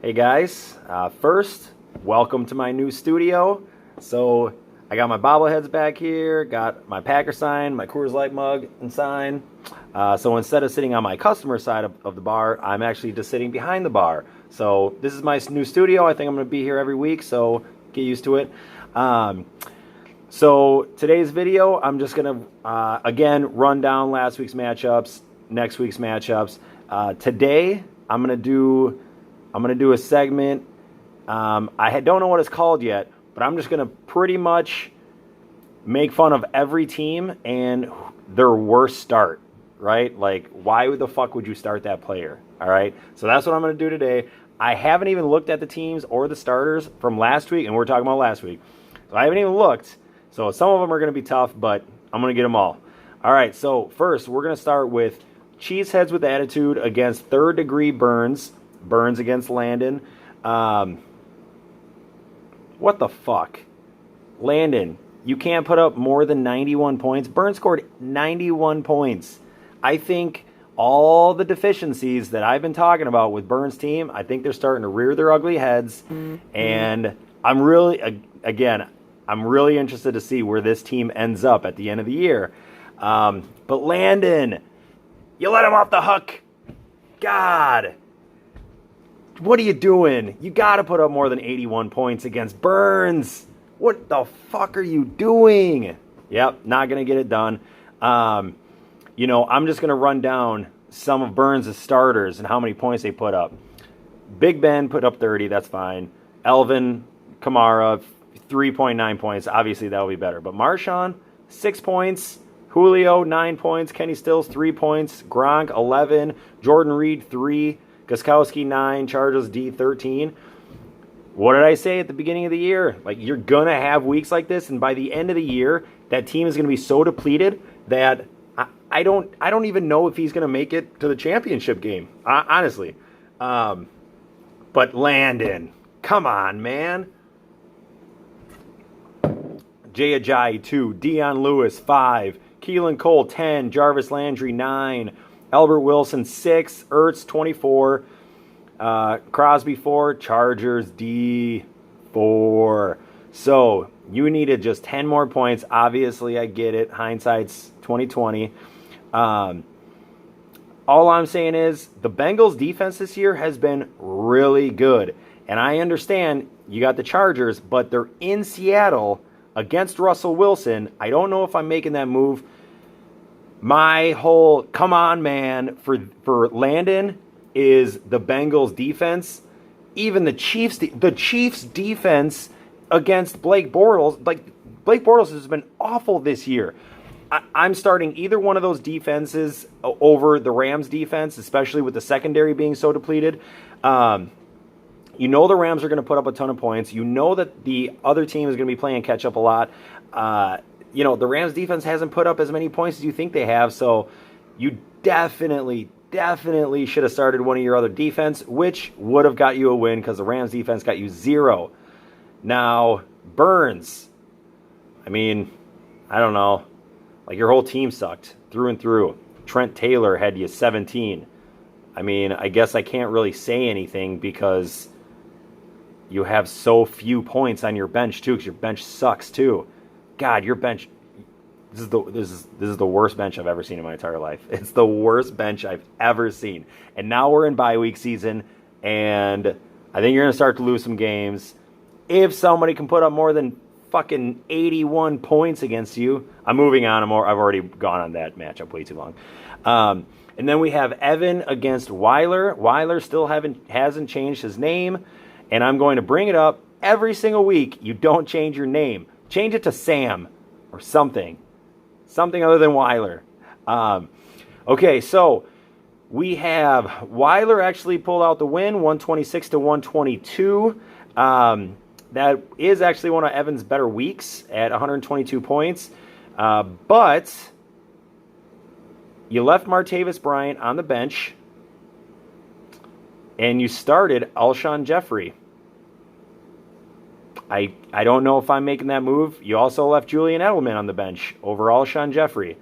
Hey guys, first, welcome to my new studio. So I got my bobbleheads back here, got my Packer sign, my Coors Light mug and sign. So instead of sitting on my customer side of the bar, I'm actually just sitting behind the bar. So this is my new studio. I think I'm going to be here every week, so get used to it. So today's video, I'm just going to, again, run down last week's matchups, next week's matchups. Today, I'm going to do a segment. I don't know what it's called yet, but I'm just going to pretty much make fun of every team and their worst start, right? Like, why the fuck would you start that player? All right? So that's what I'm going to do today. I haven't even looked at the teams or the starters from last week, and we're talking about last week. So I haven't even looked. So some of them are going to be tough, but I'm going to get them all. All right, so first, we're going to start with Cheeseheads with Attitude against Third Degree Burns. Burns against Landon. What the fuck? Landon, you can't put up more than 91 points. Burns scored 91 points. I think all the deficiencies that I've been talking about with Burns' team, I think they're starting to rear their ugly heads. And I'm really, again, I'm really interested to see where this team ends up at the end of the year. But Landon, you let him off the hook. God. What are you doing? You got to put up more than 81 points against Burns. What the fuck are you doing? Yep, not going to get it done. I'm just going to run down some of Burns' starters and how many points they put up. Big Ben put up 30. That's fine. Elvin Kamara, 3.9 points. Obviously, that will be better. But Marshawn, 6 points. Julio, 9 points. Kenny Stills, 3 points. Gronk, 11. Jordan Reed, 3. Gostkowski, 9. Chargers, D, 13. What did I say at the beginning of the year? Like, you're going to have weeks like this, and by the end of the year, that team is going to be so depleted that I don't even know if he's going to make it to the championship game, honestly. But Landon, come on, man. Jay Ajayi, 2. Dion Lewis, 5. Keelan Cole, 10. Jarvis Landry, 9. Albert Wilson, 6. Ertz, 24. Crosby, 4. Chargers, D, 4. So you needed just 10 more points. Obviously, I get it. Hindsight's 2020. All I'm saying is the Bengals' defense this year has been really good. And I understand you got the Chargers, but they're in Seattle against Russell Wilson. I don't know if I'm making that move. My whole come on, man, for Landon is the Bengals defense. Even the Chiefs defense against Blake Bortles. Like, Blake Bortles has been awful this year. I'm starting either one of those defenses over the Rams defense, especially with the secondary being so depleted. The Rams are going to put up a ton of points. You know that the other team is going to be playing catch up a lot. The Rams defense hasn't put up as many points as you think they have, so you definitely should have started one of your other defense, which would have got you a win because the Rams defense got you 0. Now, Burns, I don't know. Like, your whole team sucked through and through. Trent Taylor had you 17. I guess I can't really say anything because you have so few points on your bench, too, because your bench sucks, too. God, your bench, this is the worst bench I've ever seen in my entire life. It's the worst bench I've ever seen. And now we're in bye week season, and I think you're going to start to lose some games. If somebody can put up more than fucking 81 points against you, I'm moving on. I've already gone on that matchup way too long. And then we have Evan against Weiler. Weiler still hasn't changed his name, and I'm going to bring it up every single week. You don't change your name. Change it to Sam or something. Something other than Weiler. Okay, so we have Weiler actually pulled out the win, 126 to 122. That is actually one of Evan's better weeks at 122 points. But you left Martavis Bryant on the bench, and you started Alshon Jeffrey. I don't know if I'm making that move. You also left Julian Edelman on the bench over Alshon Jeffrey.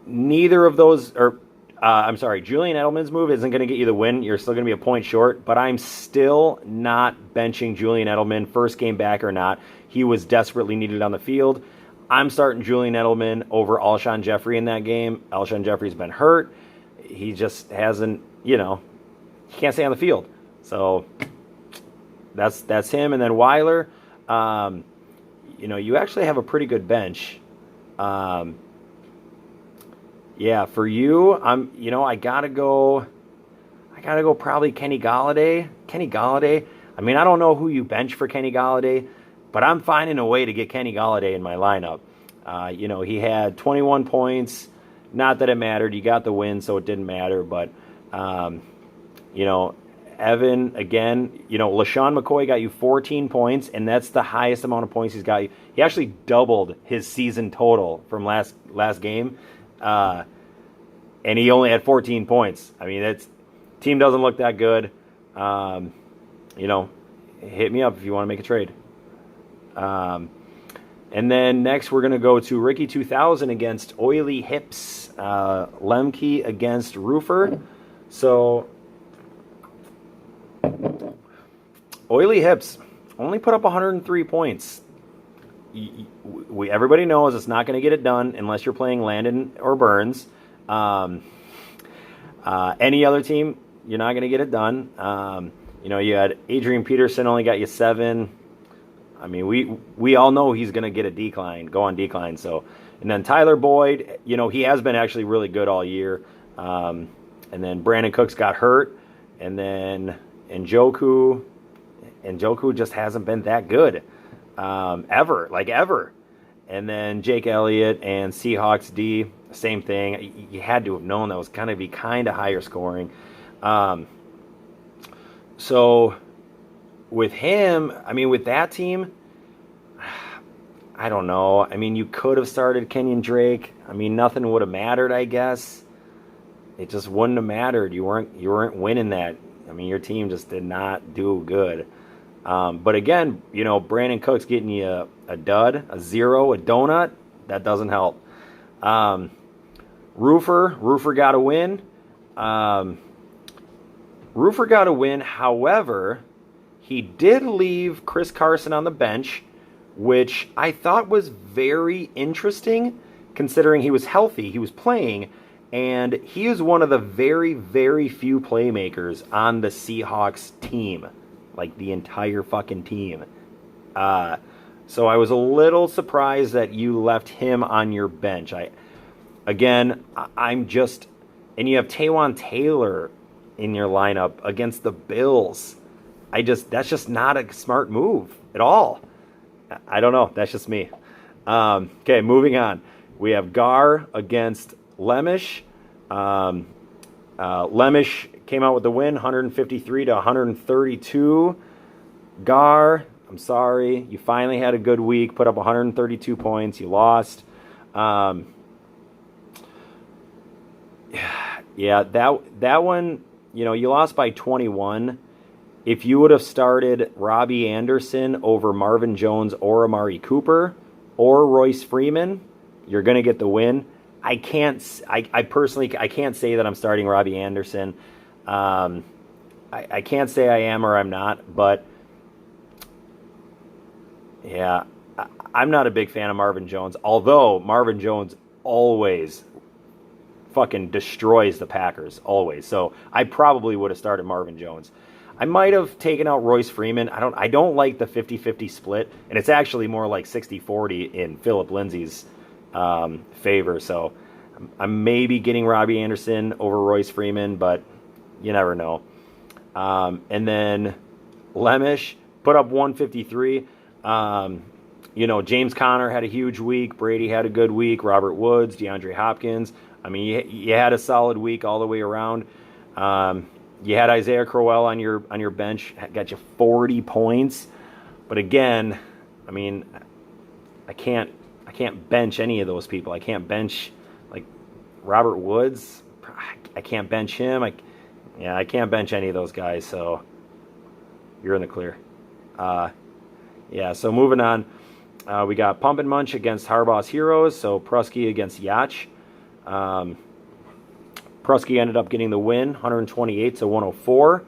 Neither of those, or I'm sorry, Julian Edelman's move isn't going to get you the win. You're still going to be a point short, but I'm still not benching Julian Edelman, first game back or not. He was desperately needed on the field. I'm starting Julian Edelman over Alshon Jeffrey in that game. Alshon Jeffrey's been hurt. He just hasn't, he can't stay on the field. So that's him. And then Weiler, you actually have a pretty good bench. Yeah, for you, I gotta go probably Kenny Galladay. Kenny Galladay. I mean, I don't know who you bench for Kenny Galladay, but I'm finding a way to get Kenny Galladay in my lineup. He had 21 points. Not that it mattered. You got the win, so it didn't matter. But, Evan, again, LaShawn McCoy got you 14 points, and that's the highest amount of points he's got you. He actually doubled his season total from last game. And he only had 14 points. I mean, team doesn't look that good. Hit me up if you want to make a trade. And then next we're going to go to Ricky 2000 against Oily Hips. Lemke against Roofer. So, Oily Hips only put up 103 points. Everybody knows it's not going to get it done unless you're playing Landon or Burns. Any other team, you're not going to get it done. You had Adrian Peterson only got you 7. I mean, we all know he's going to get go on decline. So, and then Tyler Boyd, he has been actually really good all year. And then Brandon Cooks got hurt, and then Njoku just hasn't been that good. Ever. And then Jake Elliott and Seahawks D, same thing. You had to have known that was going to be kind of higher scoring. So with him, with that team, I don't know. I mean, you could have started Kenyon Drake. I mean, nothing would have mattered, I guess. It just wouldn't have mattered. You weren't winning that. I mean, your team just did not do good. But again, Brandon Cooks getting you a dud, a 0, a donut. That doesn't help. Roofer got a win. Roofer got a win. However, he did leave Chris Carson on the bench, which I thought was very interesting considering he was healthy, he was playing, and he is one of the very, very few playmakers on the Seahawks team. Like the entire fucking team. So I was a little surprised that you left him on your bench. And you have Taywan Taylor in your lineup against the Bills. That's just not a smart move at all. I don't know. That's just me. Okay, moving on. We have Gar against Lemish. Lemish came out with the win, 153 to 132. Gar, I'm sorry. You finally had a good week, put up 132 points. You lost. Yeah, that one, you lost by 21. If you would have started Robbie Anderson over Marvin Jones or Amari Cooper or Royce Freeman, you're going to get the win. I personally can't say that I'm starting Robbie Anderson. I can't say I am or I'm not, but yeah, I'm not a big fan of Marvin Jones, although Marvin Jones always fucking destroys the Packers, always. So I probably would have started Marvin Jones. I might have taken out Royce Freeman. I don't like the 50-50 split, and it's actually more like 60-40 in Phillip Lindsay's favor. So I'm maybe getting Robbie Anderson over Royce Freeman, but you never know. And then Lemish put up 153. James Conner had a huge week. Brady had a good week. Robert Woods, DeAndre Hopkins. I mean, you had a solid week all the way around. You had Isaiah Crowell on your bench, got you 40 points. But again, I mean, I can't bench any of those people. I can't bench like Robert Woods. I can't bench him. I can't bench any of those guys. So you're in the clear. So moving on, we got Pump and Munch against Harbaugh's Heroes. So Prusky against Yacht. Prusky ended up getting the win, 128 to 104.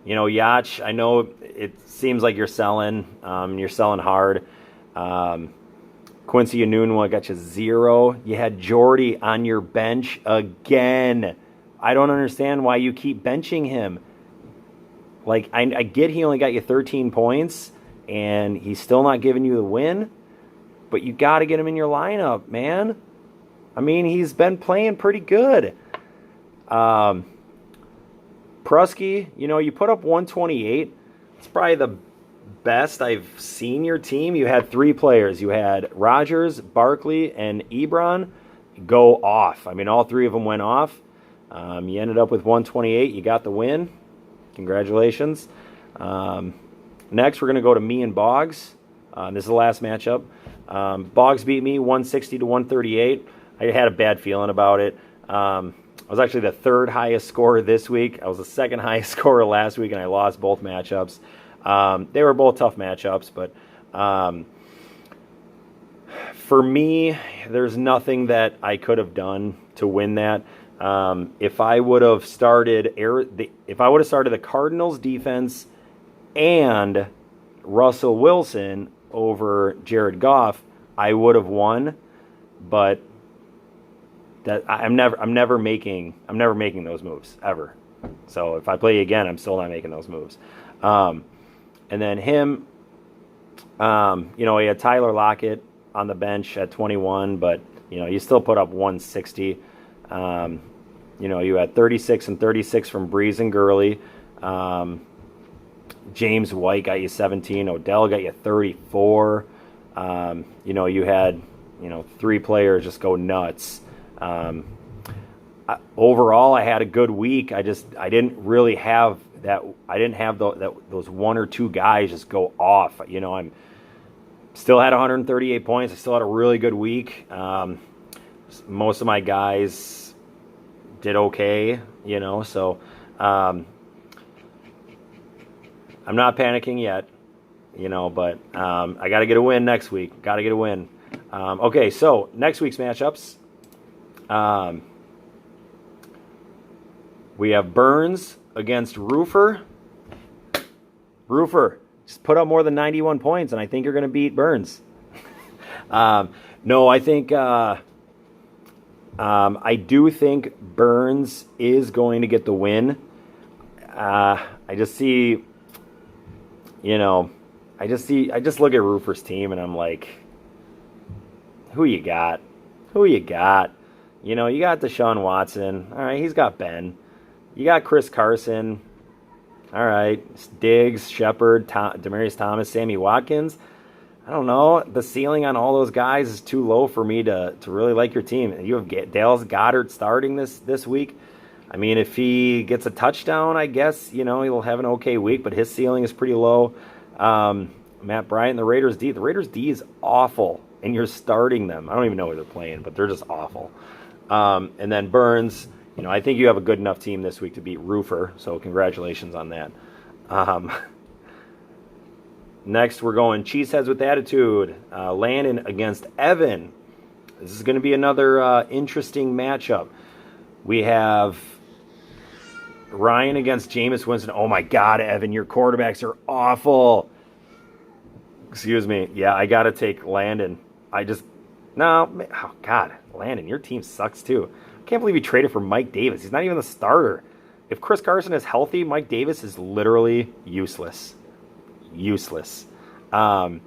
You know, Yacht, I know it seems like you're selling. You're selling hard. Quincy Anunua got you 0. You had Jordy on your bench again. I don't understand why you keep benching him. Like, I get he only got you 13 points, and he's still not giving you the win, but you got to get him in your lineup, man. I mean, he's been playing pretty good. Prusky, you know, you put up 128. It's probably the best I've seen your team. You had 3 players. You had Rogers, Barkley, and Ebron go off. I mean, all 3 of them went off. You ended up with 128. You got the win. Congratulations. Next, we're going to go to me and Boggs. This is the last matchup. Boggs beat me 160 to 138. I had a bad feeling about it. I was actually the 3rd highest scorer this week. I was the 2nd highest scorer last week, and I lost both matchups. They were both tough matchups, but for me, there's nothing that I could have done to win that. If I would have started the Cardinals defense and Russell Wilson over Jared Goff, I would have won. But that I'm never making those moves ever. So if I play again, I'm still not making those moves. And then him, you know, he had Tyler Lockett on the bench at 21, but you know, you still put up 160. You know, you had 36 and 36 from Breeze and Gurley. James White got you 17. Odell got you 34. You know, you had, you know, 3 players just go nuts. Overall, I had a good week. I didn't really have that. I didn't have those 1 or 2 guys just go off. You know, I'm still had 138 points. I still had a really good week. Most of my guys did okay, you know, so I'm not panicking yet, you know, but I got to get a win next week. Got to get a win. Okay, so next week's matchups. We have Burns against Roofer. Roofer, just put up more than 91 points, and I think you're going to beat Burns. No, I think I do think Burns is going to get the win. I just see, you know, I just look at Roofer's team, and I'm like, who you got? Who you got? You know, you got Deshaun Watson. All right, he's got Ben. You got Chris Carson. All right, Diggs, Shepard, Demaryius Thomas, Sammy Watkins. I don't know. The ceiling on all those guys is too low for me to really like your team. You have Dallas Goedert starting this week. I mean, if he gets a touchdown, I guess, you know, he'll have an okay week, but his ceiling is pretty low. Matt Bryant, the Raiders D. The Raiders D is awful, and you're starting them. I don't even know who they're playing, but they're just awful. And then Burns, you know, I think you have a good enough team this week to beat Roofer, so congratulations on that. Next, we're going Cheeseheads with Attitude. Landon against Evan. This is going to be another interesting matchup. We have Ryan against Jameis Winston. Oh, my God, Evan, your quarterbacks are awful. Excuse me. Yeah, I got to take Landon. Oh, God, Landon, your team sucks, too. I can't believe you traded for Mike Davis. He's not even the starter. If Chris Carson is healthy, Mike Davis is literally useless. Useless. Dan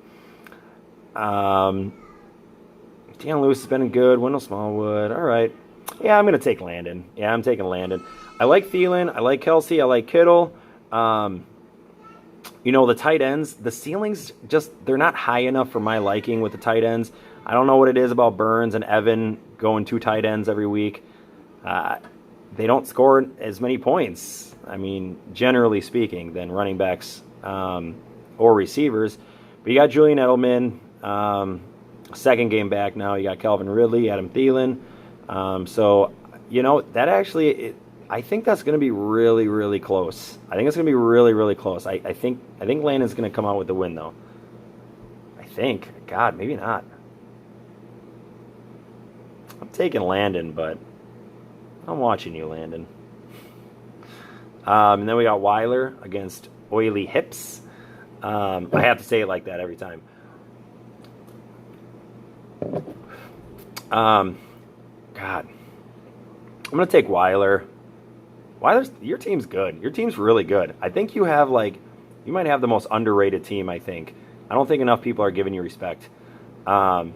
Lewis has been good. Wendell Smallwood. All right. Yeah, I'm going to take Landon. Yeah, I'm taking Landon. I like Thielen. I like Kelsey. I like Kittle. You know, the tight ends, the ceilings just, they're not high enough for my liking with the tight ends. I don't know what it is about Burns and Evan going 2 tight ends every week. They don't score as many points, I mean, generally speaking, than running backs or receivers. But you got Julian Edelman, second game back now. You got Calvin Ridley, Adam Thielen. So, you know, that actually, I think that's going to be really, really close. I think it's going to be really, really close. I think Landon's going to come out with the win, though. I think. God, maybe not. I'm taking Landon, but I'm watching you, Landon. And then we got Weiler against Oily Hips. I have to say it like that every time. God. I'm going to take Weiler. Your team's good. Your team's really good. I think you might have the most underrated team, I think. I don't think enough people are giving you respect. Mahomes,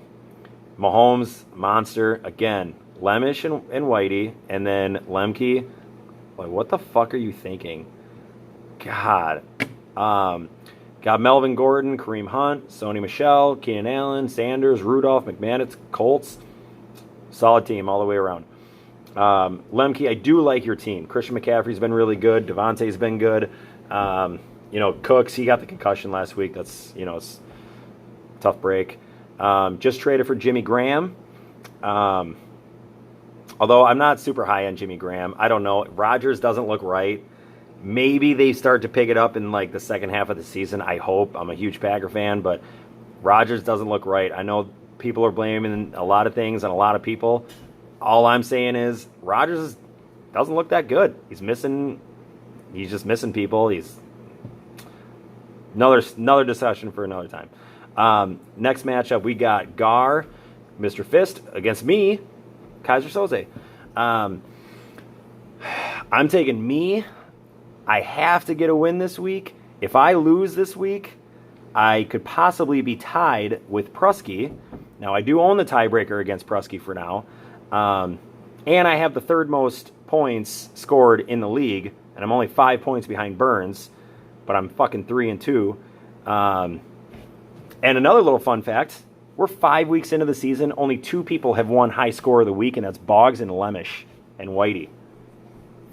monster. Again, Lemish and Whitey, and then Lemke. Like, what the fuck are you thinking? God. Got Melvin Gordon, Kareem Hunt, Sony Michel, Keenan Allen, Sanders, Rudolph, McManus, Colts. Solid team all the way around. Lemke, I do like your team. Christian McCaffrey's been really good. Devontae's been good. Cooks, he got the concussion last week. That's, it's a tough break. Just traded for Jimmy Graham. Although I'm not super high on Jimmy Graham. I don't know. Rodgers doesn't look right. Maybe they start to pick it up in the second half of the season. I hope. I'm a huge Packer fan, but Rodgers doesn't look right. I know people are blaming a lot of things on a lot of people. All I'm saying is Rodgers doesn't look that good. He's just missing people. He's another discussion for another time. Next matchup, we got Gar, Mr. Fist, against me, Kaiser Soze. I'm taking me. I have to get a win this week. If I lose this week, I could possibly be tied with Prusky. Now, I do own the tiebreaker against Prusky for now. And I have the third most points scored in the league, and I'm only 5 points behind Burns, but I'm fucking 3-2. And another little fun fact, we're 5 weeks into the season. Only 2 people have won high score of the week, and that's Boggs and Lemish and Whitey.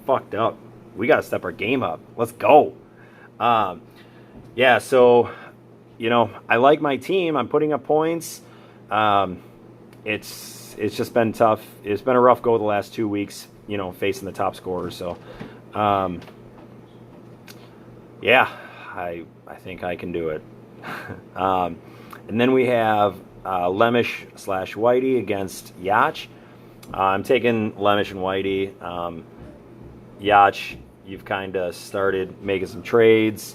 Fucked up. We got to step our game up. Let's go. So, I like my team. I'm putting up points. It's just been tough. It's been a rough go the last 2 weeks, facing the top scorers. So, I think I can do it. And then we have Lemish / Whitey against Yacht. I'm taking Lemish and Whitey. Yacht, you've kind of started making some trades.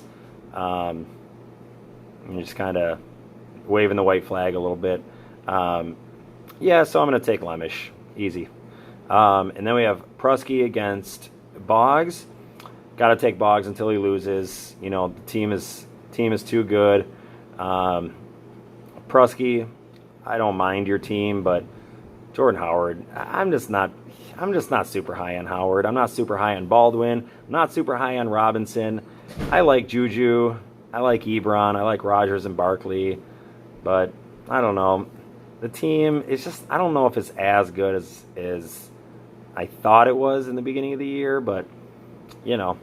And you're just kind of waving the white flag a little bit. So I'm going to take Lemish. Easy. And then we have Prusky against Boggs. Got to take Boggs until he loses. The team is too good. Prusky, I don't mind your team, but Jordan Howard, I'm just not super high on Howard. I'm not super high on Baldwin. I'm not super high on Robinson. I like Juju. I like Ebron. I like Rodgers and Barkley. But I don't know. The team is just, I don't know if it's as good as I thought it was in the beginning of the year, but I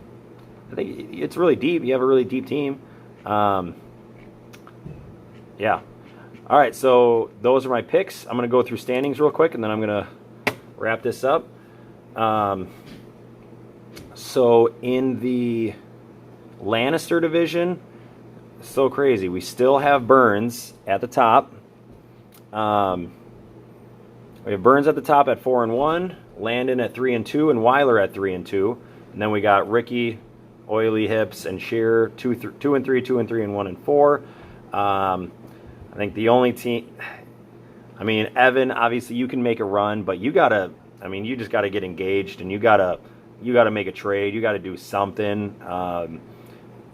think it's really deep. You have a really deep team. All right, so those are my picks. I'm going to go through standings real quick, and then I'm going to wrap this up. So in the Lannister division, so crazy. We still have Burns at the top. We have Burns at the top at 4-1, Landon at 3-2, and Weiler at 3-2. And then we got Ricky, Oily Hips, and Shearer 2-3, 2-3, and 1-4. I think the only team, Evan, obviously you can make a run, but you just gotta get engaged, and you gotta make a trade. You gotta do something.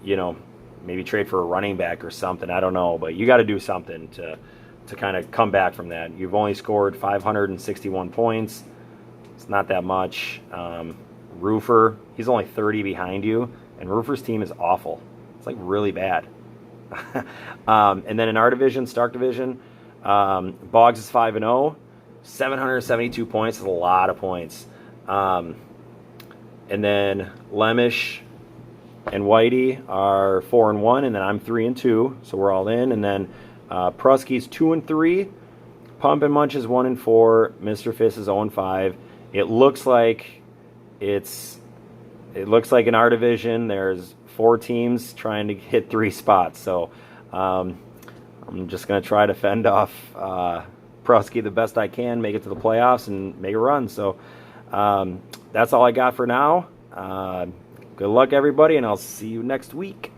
Maybe trade for a running back or something. I don't know, but you gotta do something to kind of come back from that. You've only scored 561 points. It's not that much. Roofer, he's only 30 behind you, and Roofer's team is awful. It's really bad. And then in our division, Stark division, Boggs is 5-0, 772 points is a lot of points. And then Lemish and Whitey are 4-1, and then I'm 3-2, so we're all in. And then Prusky's 2-3, Pump and Munch is 1-4, Mr. Fist is 0-5. It looks like in our division there's 4 teams trying to hit 3 spots. So I'm just going to try to fend off Prusky the best I can, make it to the playoffs, and make a run. So That's all I got for now. Good luck, everybody, and I'll see you next week.